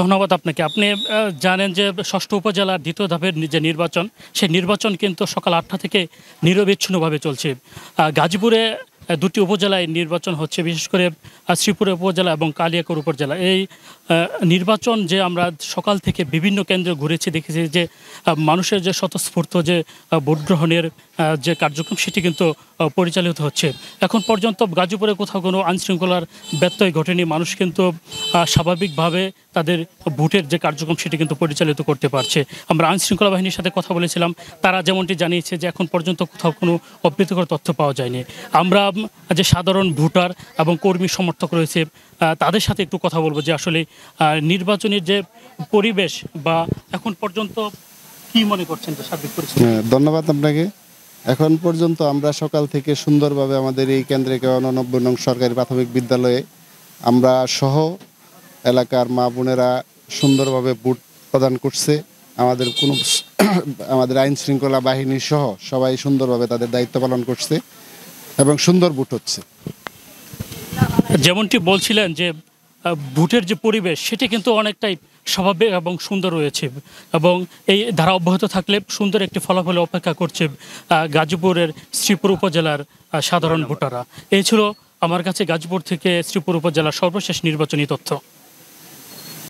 ধন্যবাদ আপনাকে। আপনি জানেন যে ষষ্ঠ উপজেলার দ্বিতীয় ধাপের যে নির্বাচন, সেই নির্বাচন কিন্তু সকাল ৮টা থেকে নিরবিচ্ছিন্নভাবে চলছে। গাজীপুরে দুটি উপজেলায় নির্বাচন হচ্ছে, বিশেষ করে শ্রীপুর উপজেলা এবং কালিয়াকৈর উপজেলা। এই নির্বাচন যে আমরা সকাল থেকে বিভিন্ন কেন্দ্রে ঘুরেছি, দেখেছি যে মানুষের যে স্বতঃস্ফূর্ত যে ভোট গ্রহণের যে কার্যক্রম, সেটি কিন্তু পরিচালিত হচ্ছে। এখন পর্যন্ত গাজীপুরে কোথাও কোনো আইনশৃঙ্খলার ব্যত্যয় ঘটেনি। মানুষ কিন্তু স্বাভাবিকভাবে তাদের ভোটের যে কার্যক্রম সেটি কিন্তু পরিচালিত করতে পারছে। আমরা আইনশৃঙ্খলা বাহিনীর সাথে কথা বলেছিলাম, তারা যেমনটি জানিয়েছে যে এখন পর্যন্ত কোথাও কোনো অপ্রীতিকর তথ্য পাওয়া যায়নি। আমরা যে সাধারণ ভোটার এবং কর্মী সমর্থক রয়েছে তাদের সাথে একটু কথা বলবো যে আসলে নির্বাচনের যে পরিবেশ বা এখন পর্যন্ত কি মনে করছেন যে সার্বিক পরিস্থিতি। ধন্যবাদ আপনাকে। এখন পর্যন্ত আমরা সকাল থেকে সুন্দরভাবে আমাদের এই কেন্দ্রে ৯৯ নং সরকারি প্রাথমিক বিদ্যালয়ে আমরা সহ এলাকার মা বোনেরা সুন্দরভাবে ভোট প্রদান করছে। আমাদের আইন শৃঙ্খলা বাহিনী সহ সবাই সুন্দরভাবে তাদের দায়িত্ব পালন করছে এবং সুন্দর ভোট হচ্ছে। যেমনটি বলছিলেন যে ভোটের যে পরিবেশ সেটি কিন্তু অনেকটাই স্বাভাবিক এবং সুন্দর রয়েছে, এবং এই ধারা অব্যাহত থাকলে সুন্দর একটি ফলাফল অপেক্ষা করছে গাজীপুরের শ্রীপুর উপজেলার সাধারণ ভোটাররা। এই ছিল আমার কাছে গাজীপুর থেকে শ্রীপুর উপজেলার সর্বশেষ নির্বাচনী তথ্য।